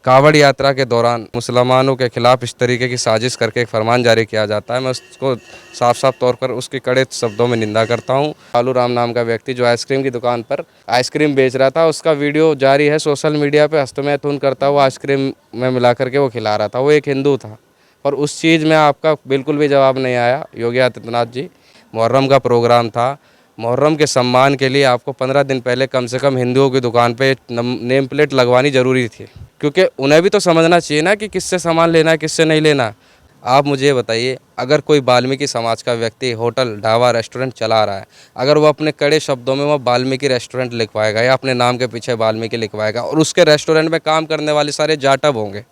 कावड़ यात्रा के दौरान मुसलमानों के खिलाफ इस तरीके की साजिश करके एक फरमान जारी किया जाता है, मैं उसको साफ साफ तौर पर उसके कड़े शब्दों में निंदा करता हूँ। कालू राम नाम का व्यक्ति जो आइसक्रीम की दुकान पर आइसक्रीम बेच रहा था, उसका वीडियो जारी है सोशल मीडिया पे। हस्तमैथुन करता हुआ आइसक्रीम में मिला करके वो खिला रहा था, वो एक हिंदू था। और उस चीज़ में आपका बिल्कुल भी जवाब नहीं आया योगी आदित्यनाथ जी। मुहर्रम का प्रोग्राम था, मुहर्रम के सम्मान के लिए आपको 15 दिन पहले कम से कम हिंदुओं की दुकान पे नेम प्लेट लगवानी ज़रूरी थी, क्योंकि उन्हें भी तो समझना चाहिए ना कि किससे सामान लेना है, किससे नहीं लेना। आप मुझे ये बताइए, अगर कोई वाल्मीकि समाज का व्यक्ति होटल, ढाबा, रेस्टोरेंट चला रहा है, अगर वो अपने कड़े शब्दों में वो वाल्मीकि रेस्टोरेंट लिखवाएगा या अपने नाम के पीछे वाल्मीकि लिखवाएगा और उसके रेस्टोरेंट में काम करने वाले सारे जाटव होंगे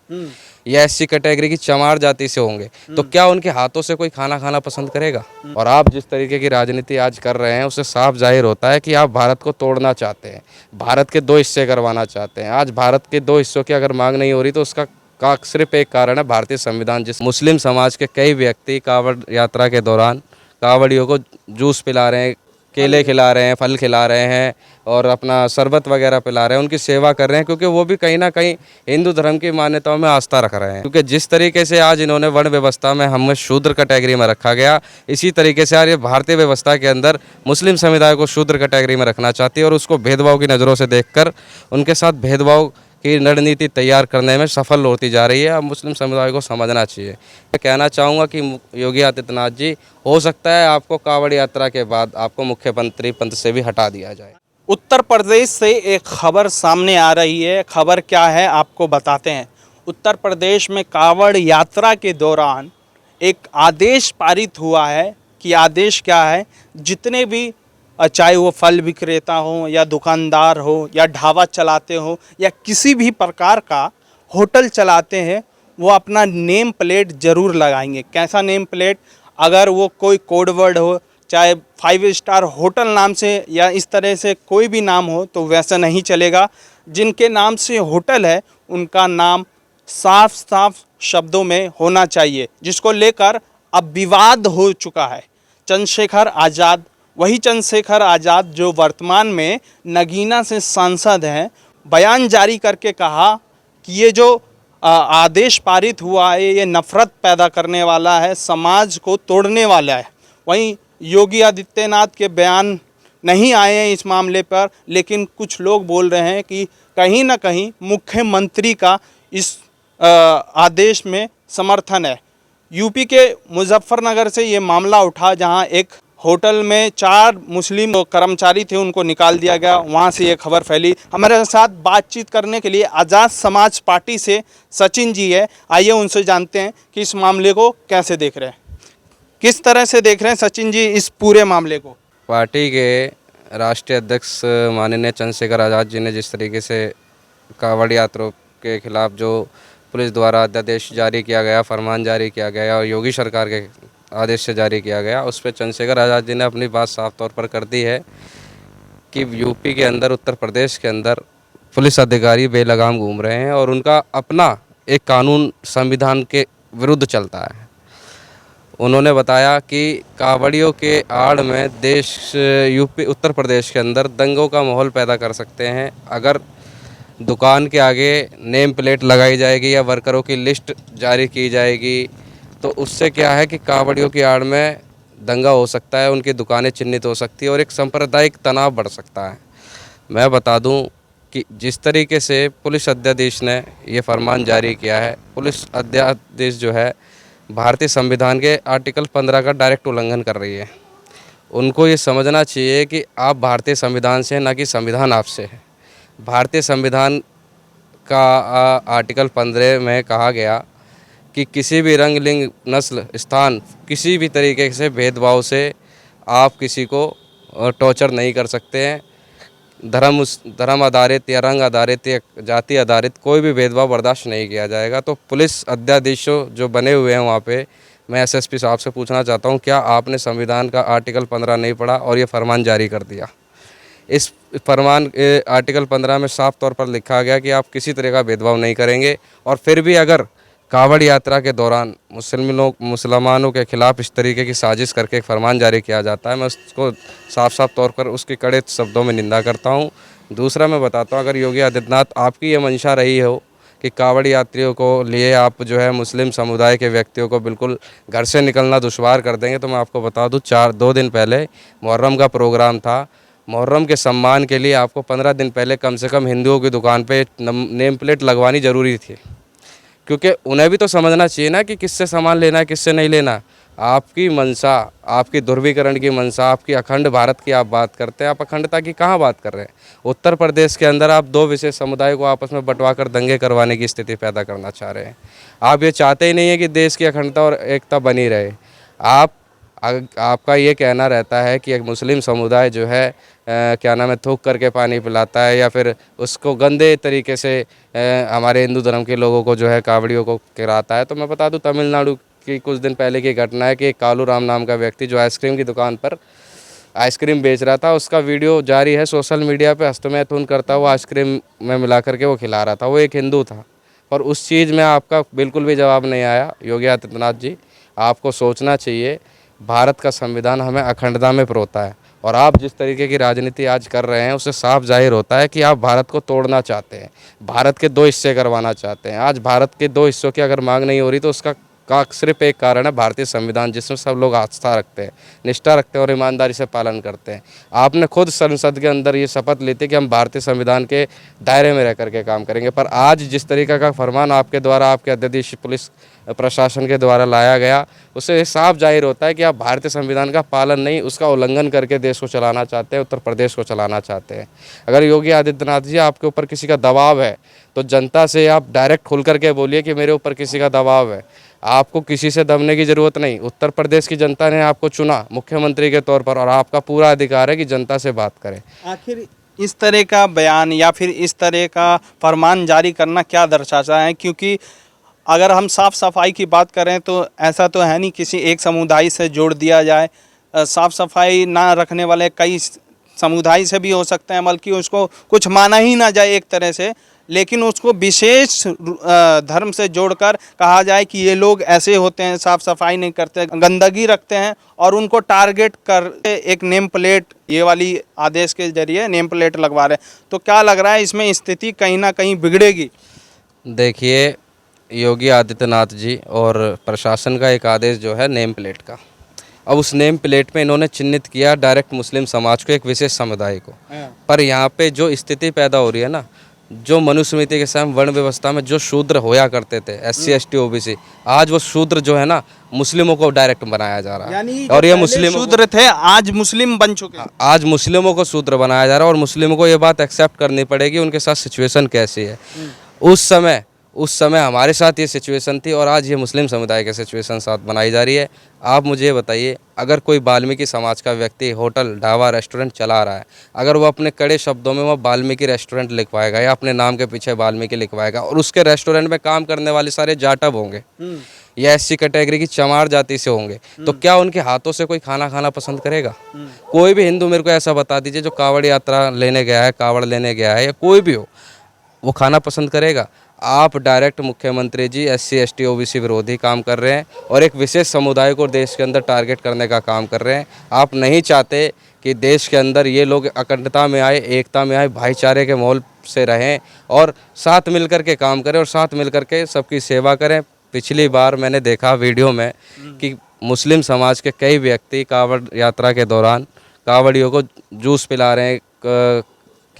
या एससी कैटेगरी की चमार जाति से होंगे, तो क्या उनके हाथों से कोई खाना खाना पसंद करेगा? और आप जिस तरीके की राजनीति आज कर रहे हैं उससे साफ जाहिर होता है कि आप भारत को तोड़ना चाहते हैं, भारत के दो हिस्से करवाना चाहते हैं। आज भारत के दो हिस्सों की अगर मांग नहीं हो रही तो उसका का सिर्फ एक कारण है भारतीय संविधान। जिस मुस्लिम समाज के कई व्यक्ति कावड़ यात्रा के दौरान कावड़ियों को जूस पिला रहे हैं, केले खिला रहे हैं, फल खिला रहे हैं और अपना शरबत वगैरह पिला रहे हैं, उनकी सेवा कर रहे हैं, क्योंकि वो भी कहीं ना कहीं हिंदू धर्म की मान्यताओं में आस्था रख रहे हैं। क्योंकि जिस तरीके से आज इन्होंने वर्ण व्यवस्था में हमें शूद्र कैटेगरी में रखा गया, इसी तरीके से आज ये भारतीय व्यवस्था के अंदर मुस्लिम समुदाय को शूद्र कैटेगरी में रखना चाहती है और उसको भेदभाव की नज़रों से देखकर उनके साथ भेदभाव की रणनीति तैयार करने में सफल होती जा रही है। अब मुस्लिम समुदाय को समझना चाहिए। मैं कहना चाहूँगा कि योगी आदित्यनाथ जी, हो सकता है आपको कावड़ यात्रा के बाद आपको मुख्यमंत्री पद से भी हटा दिया जाए। उत्तर प्रदेश से एक खबर सामने आ रही है। खबर क्या है आपको बताते हैं। उत्तर प्रदेश में कावड़ यात्रा के दौरान एक आदेश पारित हुआ है कि आदेश क्या है, जितने भी चाहे वो फल विक्रेता हो या दुकानदार हो या ढाबा चलाते हो या किसी भी प्रकार का होटल चलाते हैं, वो अपना नेम प्लेट ज़रूर लगाएंगे। कैसा नेम प्लेट? अगर वो कोई कोड वर्ड हो, चाहे 5 स्टार होटल नाम से या इस तरह से कोई भी नाम हो, तो वैसा नहीं चलेगा। जिनके नाम से होटल है उनका नाम साफ साफ शब्दों में होना चाहिए, जिसको लेकर अब विवाद हो चुका है। चंद्रशेखर आज़ाद, वही चंद्रशेखर आज़ाद जो वर्तमान में नगीना से सांसद हैं, बयान जारी करके कहा कि ये जो आदेश पारित हुआ है ये नफ़रत पैदा करने वाला है, समाज को तोड़ने वाला है। वहीं योगी आदित्यनाथ के बयान नहीं आए हैं इस मामले पर, लेकिन कुछ लोग बोल रहे हैं कि कहीं ना कहीं मुख्यमंत्री का इस आदेश में समर्थन है। यूपी के मुजफ्फरनगर से ये मामला उठा, जहां एक होटल में 4 मुस्लिम कर्मचारी थे, उनको निकाल दिया गया। वहां से ये खबर फैली। हमारे साथ बातचीत करने के लिए आज़ाद समाज पार्टी से सचिन जी है। आइए उनसे जानते हैं कि इस मामले को कैसे देख रहे हैं, किस तरह से देख रहे हैं सचिन जी इस पूरे मामले को। पार्टी के राष्ट्रीय अध्यक्ष माननीय चंद्रशेखर आज़ाद जी ने जिस तरीके से कावड़ यात्रा के खिलाफ जो पुलिस द्वारा अध्यादेश जारी किया गया, फरमान जारी किया गया और योगी सरकार के आदेश से जारी किया गया, उस पर चंद्रशेखर आज़ाद जी ने अपनी बात साफ तौर पर कर दी है कि यूपी के अंदर, उत्तर प्रदेश के अंदर पुलिस अधिकारी बेलगाम घूम रहे हैं और उनका अपना एक कानून संविधान के विरुद्ध चलता है। उन्होंने बताया कि कावड़ियों के आड़ में देश, यूपी, उत्तर प्रदेश के अंदर दंगों का माहौल पैदा कर सकते हैं। अगर दुकान के आगे नेम प्लेट लगाई जाएगी या वर्करों की लिस्ट जारी की जाएगी, तो उससे क्या है कि कावड़ियों की आड़ में दंगा हो सकता है, उनकी दुकानें चिन्हित हो सकती है और एक सांप्रदायिक तनाव बढ़ सकता है। मैं बता दूं कि जिस तरीके से पुलिस अध्यादेश ने ये फरमान जारी किया है, पुलिस अध्यादेश जो है भारतीय संविधान के आर्टिकल 15 का डायरेक्ट उल्लंघन कर रही है। उनको ये समझना चाहिए कि आप भारतीय संविधान से, ना कि संविधान आपसे है। भारतीय संविधान का आर्टिकल 15 में कहा गया कि किसी भी रंग, लिंग, नस्ल, स्थान, किसी भी तरीके से भेदभाव से आप किसी को टॉर्चर नहीं कर सकते हैं। धर्म आधारित या रंग आधारित या जाति आधारित कोई भी भेदभाव बर्दाश्त नहीं किया जाएगा। तो पुलिस अध्यादेशों जो बने हुए हैं वहाँ पे, मैं एसएसपी साहब से पूछना चाहता हूँ, क्या आपने संविधान का आर्टिकल 15 नहीं पढ़ा और ये फरमान जारी कर दिया? इस फरमान आर्टिकल 15 में साफ तौर पर लिखा गया कि आप किसी तरह का भेदभाव नहीं करेंगे। और फिर भी अगर कावड़ यात्रा के दौरान मुसलमानों के खिलाफ इस तरीके की साजिश करके एक फरमान जारी किया जाता है, मैं उसको साफ साफ तौर पर उसके कड़े शब्दों में निंदा करता हूं। दूसरा मैं बताता हूं, अगर योगी आदित्यनाथ आपकी ये मंशा रही हो कि कावड़ यात्रियों को लिए आप जो है मुस्लिम समुदाय के व्यक्तियों को बिल्कुल घर से निकलना दुश्वार कर देंगे। तो मैं आपको बता दूं 2 दिन पहले मुहर्रम का प्रोग्राम था। मुहर्रम के सम्मान के लिए आपको 15 दिन पहले कम से कम हिंदुओं की दुकान पे नेम प्लेट लगवानी ज़रूरी थी, क्योंकि उन्हें भी तो समझना चाहिए ना कि किससे सामान लेना है, किससे नहीं लेना। आपकी मंशा, आपकी ध्रुवीकरण की मंशा, आपकी अखंड भारत की आप बात करते हैं, आप अखंडता की कहाँ बात कर रहे हैं? उत्तर प्रदेश के अंदर आप 2 विशेष समुदाय को आपस में बंटवा कर दंगे करवाने की स्थिति पैदा करना चाह रहे हैं। आप ये चाहते ही नहीं है कि देश की अखंडता और एकता बनी रहे। आपका ये कहना रहता है कि एक मुस्लिम समुदाय जो है क्या नाम है, थूक करके पानी पिलाता है या फिर उसको गंदे तरीके से हमारे हिंदू धर्म के लोगों को जो है कावड़ियों को गिराता है। तो मैं बता दूं तमिलनाडु की कुछ दिन पहले की घटना है कि एक कालू राम नाम का व्यक्ति जो आइसक्रीम की दुकान पर आइसक्रीम बेच रहा था, उसका वीडियो जारी है सोशल मीडिया पे, हस्तमैथुन करता हुआ आइसक्रीम में मिला करके वो खिला रहा था। वो एक हिंदू था और उस चीज़ में आपका बिल्कुल भी जवाब नहीं आया। योगी आदित्यनाथ जी, आपको सोचना चाहिए। भारत का संविधान हमें अखंडता में पिरोता है और आप जिस तरीके की राजनीति आज कर रहे हैं उससे साफ जाहिर होता है कि आप भारत को तोड़ना चाहते हैं, भारत के 2 हिस्से करवाना चाहते हैं। आज भारत के 2 हिस्सों की अगर मांग नहीं हो रही तो उसका सिर्फ एक कारण है भारतीय संविधान, जिसमें सब लोग आस्था रखते हैं, निष्ठा रखते हैं और ईमानदारी से पालन करते हैं। आपने खुद संसद के अंदर ये शपथ ली थी कि हम भारतीय संविधान के दायरे में रह करके काम करेंगे, पर आज जिस तरीके का फरमान आपके द्वारा, आपके अध्यादेश पुलिस प्रशासन के द्वारा लाया गया, उससे साफ जाहिर होता है कि आप भारतीय संविधान का पालन नहीं, उसका उल्लंघन करके देश को चलाना चाहते हैं, उत्तर प्रदेश को चलाना चाहते हैं। अगर योगी आदित्यनाथ जी आपके ऊपर किसी का दबाव है तो जनता से आप डायरेक्ट खुल करके बोलिए कि मेरे ऊपर किसी का दबाव है। आपको किसी से दबने की ज़रूरत नहीं। उत्तर प्रदेश की जनता ने आपको चुना मुख्यमंत्री के तौर पर और आपका पूरा अधिकार है कि जनता से बात करें। आखिर इस तरह का बयान या फिर इस तरह का फरमान जारी करना क्या दर्शाता है? क्योंकि अगर हम साफ सफाई की बात करें तो ऐसा तो है नहीं किसी एक समुदाय से जोड़ दिया जाए। साफ सफाई ना रखने वाले कई समुदाय से भी हो सकते हैं, बल्कि उसको कुछ माना ही ना जाए एक तरह से, लेकिन उसको विशेष धर्म से जोड़कर कहा जाए कि ये लोग ऐसे होते हैं, साफ सफाई नहीं करते, गंदगी रखते हैं, और उनको टारगेट कर एक नेम प्लेट, ये वाली आदेश के जरिए नेम प्लेट लगवा रहे हैं। तो क्या लग रहा है इसमें स्थिति कहीं ना कहीं बिगड़ेगी? देखिए, योगी आदित्यनाथ जी और प्रशासन का एक आदेश जो है नेम प्लेट का, अब उस नेम प्लेट में इन्होंने चिन्हित किया डायरेक्ट मुस्लिम समाज को, एक विशेष समुदाय को। पर यहाँ पे जो स्थिति पैदा हो रही है ना, जो मनुस्मृति के समय वर्ण व्यवस्था में जो शूद्र होया करते थे, SC ST OBC, आज वो शूद्र जो है ना मुस्लिमों को डायरेक्ट बनाया जा रहा है। और ये मुस्लिम शूद्र थे आज मुस्लिम बन चुके हैं। आज मुस्लिमों को शूद्र बनाया जा रहा है और मुस्लिमों को ये बात एक्सेप्ट करनी पड़ेगी उनके साथ सिचुएशन कैसी है। उस समय हमारे साथ ये सिचुएशन थी और आज ये मुस्लिम समुदाय के सिचुएशन साथ बनाई जा रही है। आप मुझे ये बताइए, अगर कोई वाल्मीकि समाज का व्यक्ति होटल, ढाबा, रेस्टोरेंट चला रहा है, अगर वो अपने कड़े शब्दों में वो वाल्मीकि रेस्टोरेंट लिखवाएगा या अपने नाम के पीछे वाल्मीकि लिखवाएगा और उसके रेस्टोरेंट में काम करने वाले सारे जाटव होंगे या SC कैटेगरी की चमार जाति से होंगे, तो क्या उनके हाथों से कोई खाना खाना पसंद करेगा? कोई भी हिंदू मेरे को ऐसा बता दीजिए जो कावड़ यात्रा लेने गया है, कावड़ लेने गया है या कोई भी हो, वो खाना पसंद करेगा? आप डायरेक्ट मुख्यमंत्री जी SC ST OBC विरोधी काम कर रहे हैं और एक विशेष समुदाय को देश के अंदर टारगेट करने का काम कर रहे हैं। आप नहीं चाहते कि देश के अंदर ये लोग अखंडता में आए, एकता में आए, भाईचारे के माहौल से रहें और साथ मिलकर के काम करें और साथ मिलकर के सबकी सेवा करें। पिछली बार मैंने देखा वीडियो में कि मुस्लिम समाज के कई व्यक्ति कावड़ यात्रा के दौरान कावड़ियों को जूस पिला रहे हैं,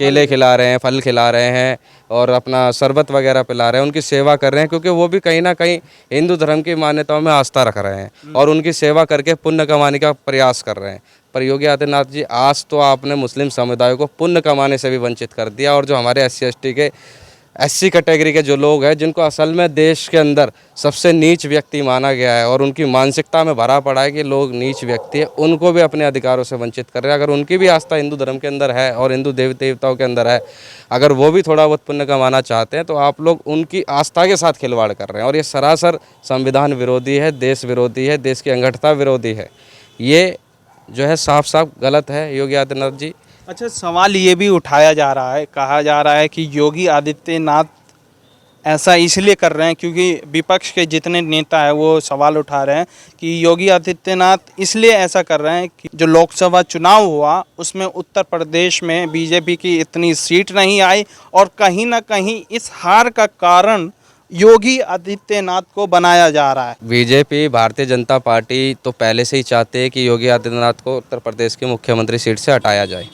केले खिला रहे हैं, फल खिला रहे हैं और अपना शरबत वगैरह पिला रहे हैं, उनकी सेवा कर रहे हैं, क्योंकि वो भी कहीं ना कहीं हिंदू धर्म की मान्यताओं में आस्था रख रहे हैं और उनकी सेवा करके पुण्य कमाने का प्रयास कर रहे हैं। पर योगी आदित्यनाथ जी, आज तो आपने मुस्लिम समुदाय को पुण्य कमाने से भी वंचित कर दिया और जो हमारे SC ST के SC कैटेगरी के जो लोग हैं, जिनको असल में देश के अंदर सबसे नीच व्यक्ति माना गया है और उनकी मानसिकता में भरा पड़ा है कि लोग नीच व्यक्ति है, उनको भी अपने अधिकारों से वंचित कर रहे हैं। अगर उनकी भी आस्था हिंदू धर्म के अंदर है और हिंदू देवी देवताओं के अंदर है, अगर वो भी थोड़ा बहुत पुण्य कमाना चाहते हैं, तो आप लोग उनकी आस्था के साथ खिलवाड़ कर रहे हैं और ये सरासर संविधान विरोधी है, देश विरोधी है, देश की अखंडता विरोधी है। ये जो है साफ साफ गलत है योगी आदित्यनाथ जी। अच्छा, सवाल ये भी उठाया जा रहा है, कहा जा रहा है कि योगी आदित्यनाथ ऐसा इसलिए कर रहे हैं क्योंकि विपक्ष के जितने नेता हैं वो सवाल उठा रहे हैं कि योगी आदित्यनाथ इसलिए ऐसा कर रहे हैं कि जो लोकसभा चुनाव हुआ उसमें उत्तर प्रदेश में बीजेपी की इतनी सीट नहीं आई और कहीं ना कहीं इस हार का कारण योगी आदित्यनाथ को बनाया जा रहा है। बीजेपी भारतीय जनता पार्टी तो पहले से ही चाहते हैं कि योगी आदित्यनाथ को उत्तर प्रदेश की मुख्यमंत्री सीट से हटाया जाए।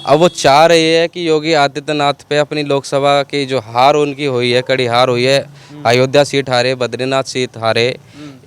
अब वो चाह रही है कि योगी आदित्यनाथ पे अपनी लोकसभा की जो हार उनकी हुई है, कड़ी हार हुई है, अयोध्या सीट हारे, बद्रीनाथ सीट हारे,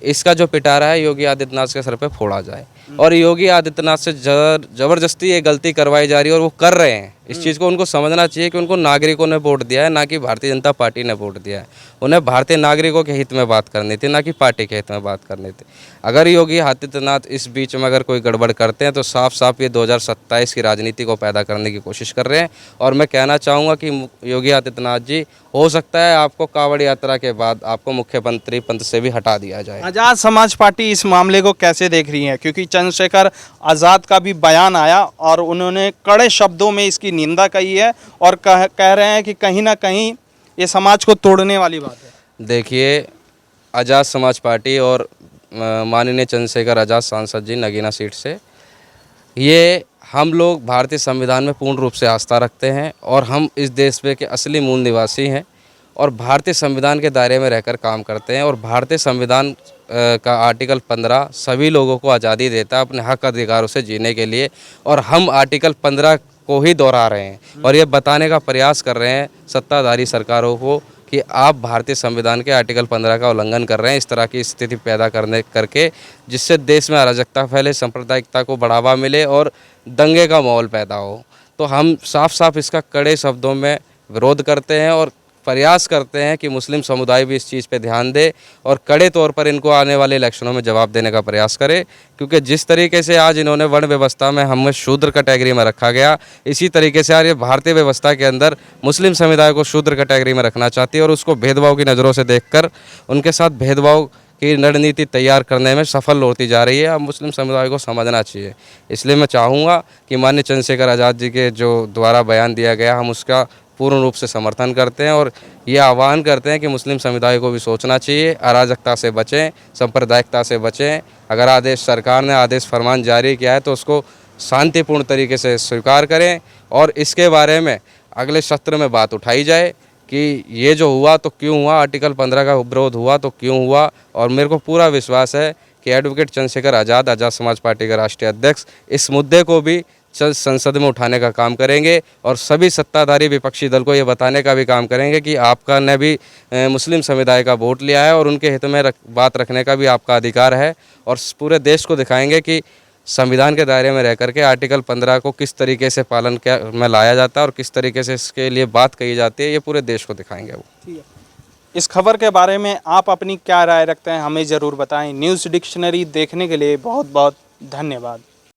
इसका जो पिटारा है योगी आदित्यनाथ के सर पे फोड़ा जाए। और योगी आदित्यनाथ से जबरदस्ती ये गलती करवाई जा रही है और वो कर रहे हैं। इस चीज़ को उनको समझना चाहिए कि उनको नागरिकों ने वोट दिया है, ना कि भारतीय जनता पार्टी ने वोट दिया है। उन्हें भारतीय नागरिकों के हित में बात करनी थी, ना कि पार्टी के हित में बात करनी थी। अगर योगी आदित्यनाथ इस बीच में अगर कोई गड़बड़ करते हैं तो साफ साफ ये 2027 की राजनीति को पैदा करने की कोशिश कर रहे हैं। और मैं कहना चाहूँगा कि योगी आदित्यनाथ जी, हो सकता है आपको कांवड़ यात्रा के बाद आपको मुख्यमंत्री पद से भी हटा दिया जाए। आज़ाद समाज पार्टी इस मामले को कैसे देख रही है, क्योंकि चंद्रशेखर आज़ाद का भी बयान आया और उन्होंने कड़े शब्दों में इसकी निंदा की है और कह रहे हैं कि कहीं ना कहीं ये समाज को तोड़ने वाली बात है। देखिए, आज़ाद समाज पार्टी और माननीय चंद्रशेखर आज़ाद सांसद जी नगीना सीट से, ये हम लोग भारतीय संविधान में पूर्ण रूप से आस्था रखते हैं और हम इस देश पे के असली मूल निवासी हैं और भारतीय संविधान के दायरे में रहकर काम करते हैं। और भारतीय संविधान का आर्टिकल 15 सभी लोगों को आज़ादी देता है अपने हक अधिकारों से जीने के लिए, और हम आर्टिकल 15 को ही दोहरा रहे हैं और ये बताने का प्रयास कर रहे हैं सत्ताधारी सरकारों को कि आप भारतीय संविधान के आर्टिकल 15 का उल्लंघन कर रहे हैं, इस तरह की स्थिति पैदा करके, जिससे देश में अराजकता फैले, सांप्रदायिकता को बढ़ावा मिले और दंगे का माहौल पैदा हो। तो हम साफ साफ इसका कड़े शब्दों में विरोध करते हैं और प्रयास करते हैं कि मुस्लिम समुदाय भी इस चीज़ पे ध्यान दे और कड़े तौर पर इनको आने वाले इलेक्शनों में जवाब देने का प्रयास करे। क्योंकि जिस तरीके से आज इन्होंने वर्ण व्यवस्था में हमें शूद्र कैटेगरी में रखा गया, इसी तरीके से आज ये भारतीय व्यवस्था के अंदर मुस्लिम समुदाय को शूद्र कैटेगरी में रखना चाहती है और उसको भेदभाव की नज़रों से देखकर उनके साथ भेदभाव की रणनीति तैयार करने में सफल होती जा रही है। अब मुस्लिम समुदाय को समझना चाहिए। इसलिए मैं चाहूँगा कि माननीय चंद्रशेखर आज़ाद जी के जो द्वारा बयान दिया गया, हम उसका पूर्ण रूप से समर्थन करते हैं और ये आह्वान करते हैं कि मुस्लिम समुदाय को भी सोचना चाहिए, अराजकता से बचें, सांप्रदायिकता से बचें। अगर सरकार ने आदेश फरमान जारी किया है तो उसको शांतिपूर्ण तरीके से स्वीकार करें और इसके बारे में अगले सत्र में बात उठाई जाए कि ये जो हुआ तो क्यों हुआ, आर्टिकल 15 का विरोध हुआ तो क्यों हुआ। और मेरे को पूरा विश्वास है कि एडवोकेट चंद्रशेखर आज़ाद समाज पार्टी के राष्ट्रीय अध्यक्ष इस मुद्दे को भी संसद में उठाने का काम करेंगे और सभी सत्ताधारी विपक्षी दल को ये बताने का भी काम करेंगे कि आपका ने भी मुस्लिम समुदाय का वोट लिया है और उनके हित में बात रखने का भी आपका अधिकार है। और पूरे देश को दिखाएंगे कि संविधान के दायरे में रह करके आर्टिकल 15 को किस तरीके से पालन में लाया जाता है और किस तरीके से इसके लिए बात कही जाती है, ये पूरे देश को दिखाएंगे वो। ठीक है, इस खबर के बारे में आप अपनी क्या राय रखते हैं हमें ज़रूर बताएं। न्यूज़ डिक्शनरी देखने के लिए बहुत बहुत धन्यवाद।